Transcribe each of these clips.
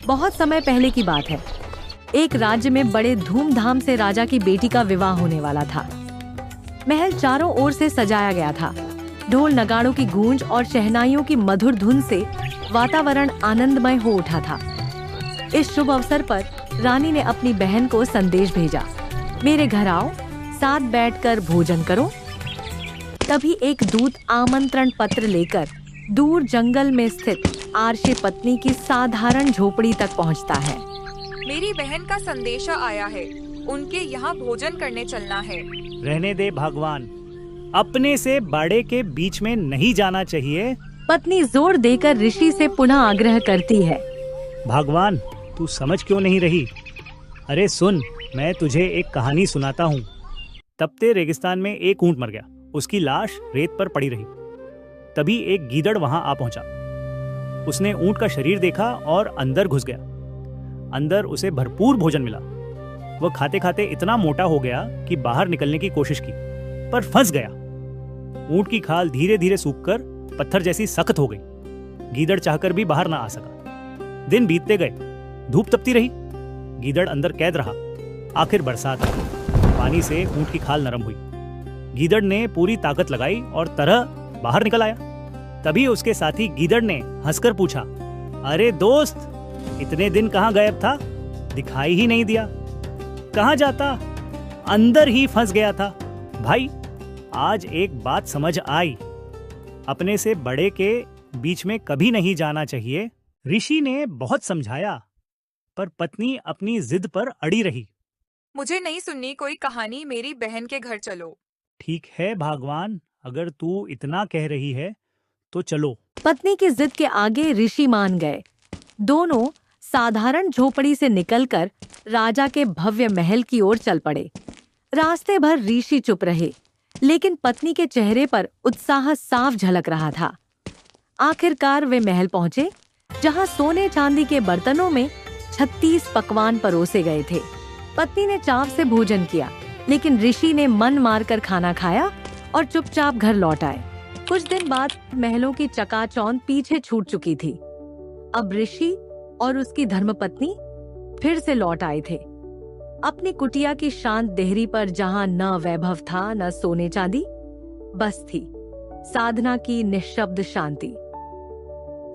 बहुत समय पहले की बात है। एक राज्य में बड़े धूमधाम से राजा की बेटी का विवाह होने वाला था। महल चारों ओर से सजाया गया था। ढोल नगाड़ों की गूंज और शहनाइयों की मधुर धुन से वातावरण आनंदमय हो उठा था। इस शुभ अवसर पर रानी ने अपनी बहन को संदेश भेजा, मेरे घर आओ, साथ बैठकर भोजन करो। तभी एक दूत आमंत्रण पत्र लेकर दूर जंगल में स्थित आरशे पत्नी की साधारण झोपड़ी तक पहुंचता है। मेरी बहन का संदेशा आया है, उनके यहाँ भोजन करने चलना है। रहने दे भगवान, अपने से बड़े के बीच में नहीं जाना चाहिए। पत्नी जोर देकर ऋषि से पुनः आग्रह करती है। भगवान, तू समझ क्यों नहीं रही? अरे सुन, मैं तुझे एक कहानी सुनाता हूँ। तपते रेगिस्तान में एक ऊंट मर गया। उसकी लाश रेत पर पड़ी रही। तभी एक गीदड़ वहां आ पहुंचा। उसने ऊंट का शरीर देखा और अंदर घुस गया। अंदर उसे भरपूर भोजन मिला। वह खाते खाते इतना मोटा हो गया कि बाहर निकलने की कोशिश की, पर फंस गया। ऊंट की खाल धीरे धीरे सूखकर पत्थर जैसी सख्त हो गई। गीदड़ चाहकर भी बाहर ना आ सका। दिन बीतते गए, धूप तपती रही, गीदड़ अंदर कैद रहा। आखिर बरसात आई। पानी से ऊंट की खाल नरम हुई। गीदड़ ने पूरी ताकत लगाई और तरह बाहर निकल आया। तभी उसके साथी गीदड़ ने हंसकर पूछा, अरे दोस्त, इतने दिन कहाँ गायब था? दिखाई ही नहीं दिया। कहाँ जाता? अंदर ही फंस गया था। भाई, आज एक बात समझ आई, अपने से बड़े के बीच में कभी नहीं जाना चाहिए। ऋषि ने बहुत समझाया, पर पत्नी अपनी जिद पर अड़ी रही। मुझे नहीं सुननी कोई कहानी, मेरी बहन के घर चलो। ठीक है भगवान, अगर तू इतना कह रही है तो चलो। पत्नी की जिद के आगे ऋषि मान गए। दोनों साधारण झोपड़ी से निकलकर राजा के भव्य महल की ओर चल पड़े। रास्ते भर ऋषि चुप रहे, लेकिन पत्नी के चेहरे पर उत्साह साफ झलक रहा था। आखिरकार वे महल पहुंचे, जहां सोने चांदी के बर्तनों में 36 पकवान परोसे गए थे। पत्नी ने चाव से भोजन किया, लेकिन ऋषि ने मन मारकर खाना खाया और चुपचाप घर लौट आए। कुछ दिन बाद महलों की चकाचौंध पीछे छूट चुकी थी। अब ऋषि और उसकी धर्मपत्नी फिर से लौट आए थे। अपनी कुटिया की शांत देहरी पर जहां न वैभव था न सोने चांदी, बस थी साधना की निःशब्द शांति।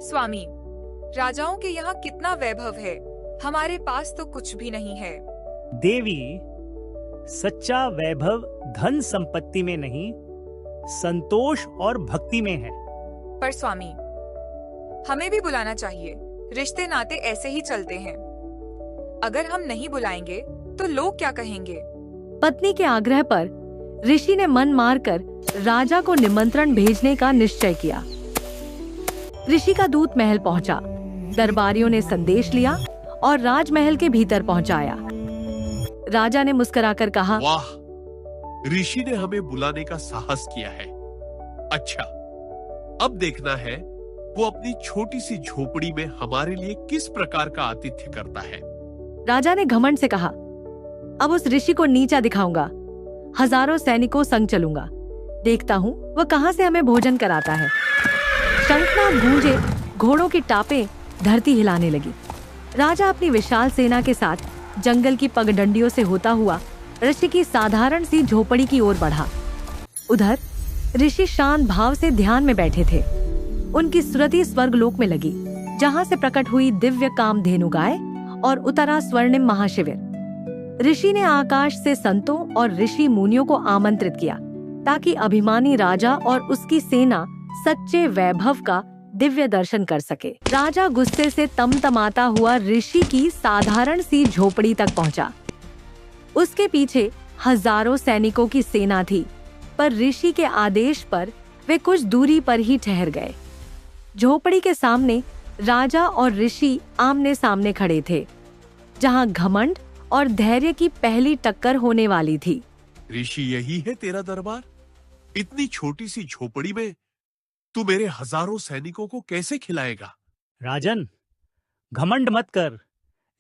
स्वामी, राजाओं के यहाँ कितना वैभव है, हमारे पास तो कुछ भी नहीं है। देवी, सच्चा वैभव धन संपत्ति में नहीं, संतोष और भक्ति में है। पर स्वामी, हमें भी बुलाना चाहिए। रिश्ते नाते ऐसे ही चलते हैं। अगर हम नहीं बुलाएंगे तो लोग क्या कहेंगे? पत्नी के आग्रह पर ऋषि ने मन मारकर राजा को निमंत्रण भेजने का निश्चय किया। ऋषि का दूत महल पहुंचा। दरबारियों ने संदेश लिया और राजमहल के भीतर पहुंचाया। राजा ने मुस्कुराकर कहा, वाह, ऋषि ने हमें बुलाने का साहस किया है। अच्छा, अब देखना है वो अपनी छोटी सी झोपड़ी में हमारे लिए किस प्रकार का आतिथ्य करता है। राजा ने घमंड से कहा, अब उस ऋषि को नीचा दिखाऊंगा। हजारों सैनिकों संग चलूंगा। देखता हूँ वह कहाँ से हमें भोजन कराता है। शंखनाद गूंजे, घोड़ों की टापें धरती हिलाने लगी। राजा अपनी विशाल सेना के साथ जंगल की पगडंडियों से होता हुआ ऋषि की साधारण सी झोपड़ी की ओर बढ़ा। उधर ऋषि शांत भाव से ध्यान में बैठे थे। उनकी सुरति स्वर्गलोक में लगी, जहां से प्रकट हुई दिव्य कामधेनु गाय और उतरा स्वर्णिम महाशिविर। ऋषि ने आकाश से संतों और ऋषि मुनियों को आमंत्रित किया, ताकि अभिमानी राजा और उसकी सेना सच्चे वैभव का दिव्य दर्शन कर सके। राजा गुस्से से तमतमाता हुआ ऋषि की साधारण सी झोपड़ी तक पहुंचा। उसके पीछे हजारों सैनिकों की सेना थी, पर ऋषि के आदेश पर वे कुछ दूरी पर ही ठहर गए। झोपड़ी के सामने राजा और ऋषि आमने सामने खड़े थे, जहां घमंड और धैर्य की पहली टक्कर होने वाली थी। ऋषि, यही है तेरा दरबार? इतनी छोटी सी झोपड़ी में तू मेरे हजारों सैनिकों को कैसे खिलाएगा? राजन, घमंड मत कर।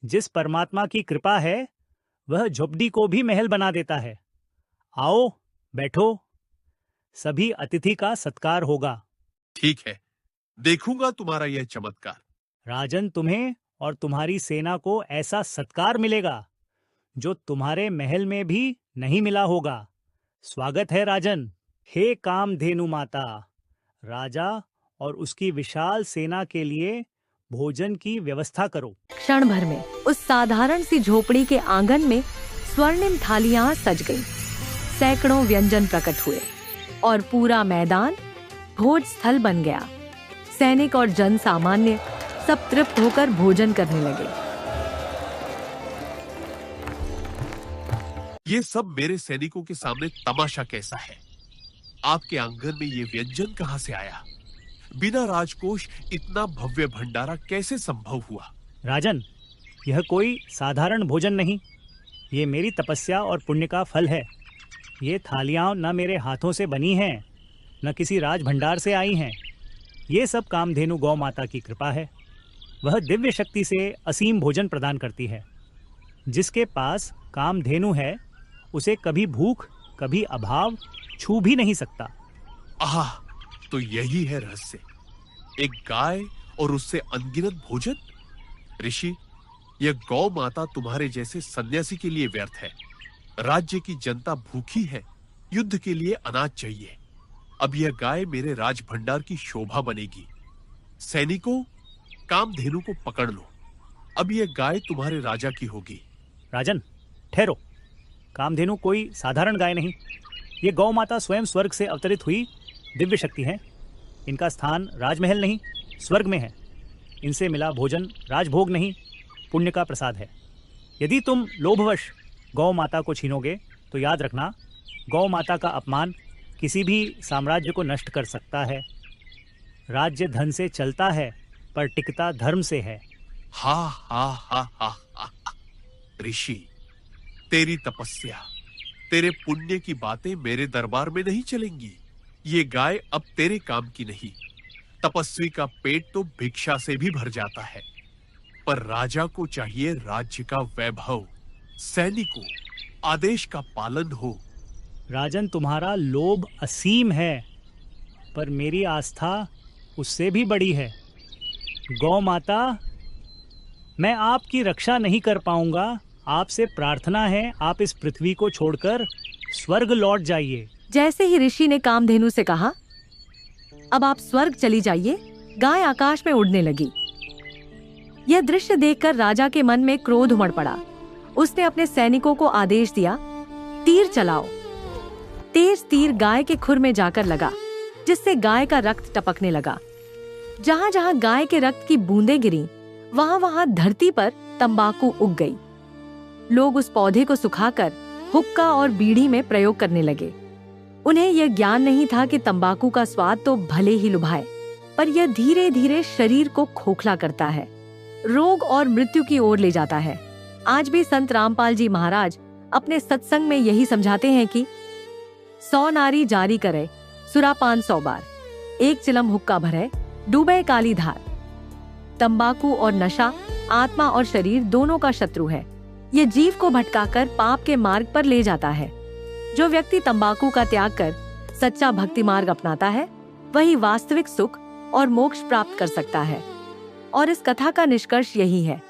जिस परमात्मा की कृपा है, वह झोपड़ी को भी महल बना देता है। आओ, बैठो। सभी अतिथि का सत्कार होगा। ठीक है, देखूंगा तुम्हारा यह चमत्कार। राजन, तुम्हें और तुम्हारी सेना को ऐसा सत्कार मिलेगा जो तुम्हारे महल में भी नहीं मिला होगा। स्वागत है राजन। हे कामधेनु माता, राजा और उसकी विशाल सेना के लिए भोजन की व्यवस्था करो। क्षण भर में उस साधारण सी झोपड़ी के आंगन में स्वर्णिम थालियां सज गईं। सैकड़ों व्यंजन प्रकट हुए और पूरा मैदान भोज स्थल बन गया। सैनिक और जन सामान्य सब तृप्त होकर भोजन करने लगे। ये सब मेरे सैनिकों के सामने तमाशा कैसा है? आपके आंगन में ये व्यंजन कहां से आया? बिना राजकोष इतना भव्य भंडारा कैसे संभव हुआ? राजन, यह कोई साधारण भोजन नहीं, ये मेरी तपस्या और पुण्य का फल है। ये थालियां न मेरे हाथों से बनी हैं, न किसी राज भंडार से आई हैं। ये सब कामधेनु गौ माता की कृपा है। वह दिव्य शक्ति से असीम भोजन प्रदान करती है। जिसके पास कामधेनु है उसे कभी भूख, कभी अभाव छू भी नहीं सकता। आह, तो यही है रहस्य, एक गाय और उससे अनगिनत भोजन। ऋषि, यह गौ माता तुम्हारे जैसे सन्यासी के लिए व्यर्थ है। राज्य की जनता भूखी है, युद्ध के लिए अनाज चाहिए। अब यह गाय मेरे राज भंडार की शोभा बनेगी। सैनिकों, कामधेनु को पकड़ लो। अब यह गाय तुम्हारे राजा की होगी। राजन, ठहरो। कामधेनु कोई साधारण गाय नहीं, ये गौ माता स्वयं स्वर्ग से अवतरित हुई दिव्य शक्ति है। इनका स्थान राजमहल नहीं, स्वर्ग में है। इनसे मिला भोजन राजभोग नहीं, पुण्य का प्रसाद है। यदि तुम लोभवश गौ माता को छीनोगे तो याद रखना, गौ माता का अपमान किसी भी साम्राज्य को नष्ट कर सकता है। राज्य धन से चलता है पर टिकता धर्म से है। हा हा हा हा हा। ऋषि, तेरी तपस्या, तेरे पुण्य की बातें मेरे दरबार में नहीं चलेंगी। ये गाय अब तेरे काम की नहीं। तपस्वी का पेट तो भिक्षा से भी भर जाता है, पर राजा को चाहिए राज्य का वैभव, सैनिकों, आदेश का पालन हो। राजन, तुम्हारा लोभ असीम है, पर मेरी आस्था उससे भी बड़ी है। गौ माता, मैं आपकी रक्षा नहीं कर पाऊंगा। आपसे प्रार्थना है, आप इस पृथ्वी को छोड़कर स्वर्ग लौट जाइए। जैसे ही ऋषि ने कामधेनु से कहा, अब आप स्वर्ग चली जाइए, गाय आकाश में उड़ने लगी। यह दृश्य देखकर राजा के मन में क्रोध उमड़ पड़ा। उसने अपने सैनिकों को आदेश दिया, तीर चलाओ। तेज तीर गाय के खुर में जाकर लगा, जिससे गाय का रक्त टपकने लगा। जहां जहां गाय के रक्त की बूंदें गिरी, वहां वहां धरती पर तंबाकू उग गई। लोग उस पौधे को सुखाकर हुक्का और बीड़ी में प्रयोग करने लगे। उन्हें यह ज्ञान नहीं था कि तंबाकू का स्वाद तो भले ही लुभाए, पर यह धीरे धीरे शरीर को खोखला करता है, रोग और मृत्यु की ओर ले जाता है। आज भी संत रामपाल जी महाराज अपने सत्संग में यही समझाते हैं कि 100 नारी जारी करे, सुरापान 100 बार, एक चिलम हुक्का भरे, डूबे काली धार। तंबाकू और नशा आत्मा और शरीर दोनों का शत्रु है। ये जीव को भटकाकर पाप के मार्ग पर ले जाता है। जो व्यक्ति तंबाकू का त्याग कर सच्चा भक्ति मार्ग अपनाता है, वही वास्तविक सुख और मोक्ष प्राप्त कर सकता है। और इस कथा का निष्कर्ष यही है,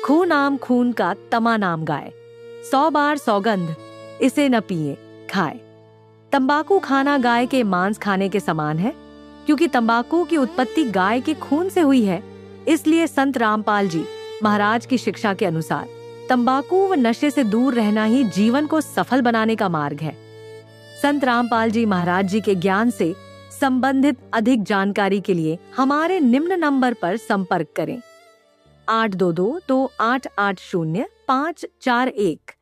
खून नाम खून का तमा नाम गाय, 100 बार सौगंध इसे न पिए खाए। तंबाकू खाना गाय के मांस खाने के समान है। क्योंकि तंबाकू की उत्पत्ति गाय के खून से हुई है, इसलिए संत रामपाल जी महाराज की शिक्षा के अनुसार तंबाकू व नशे से दूर रहना ही जीवन को सफल बनाने का मार्ग है। संत रामपाल जी महाराज जी के ज्ञान से संबंधित अधिक जानकारी के लिए हमारे निम्न नंबर पर संपर्क करें 822-2880-541।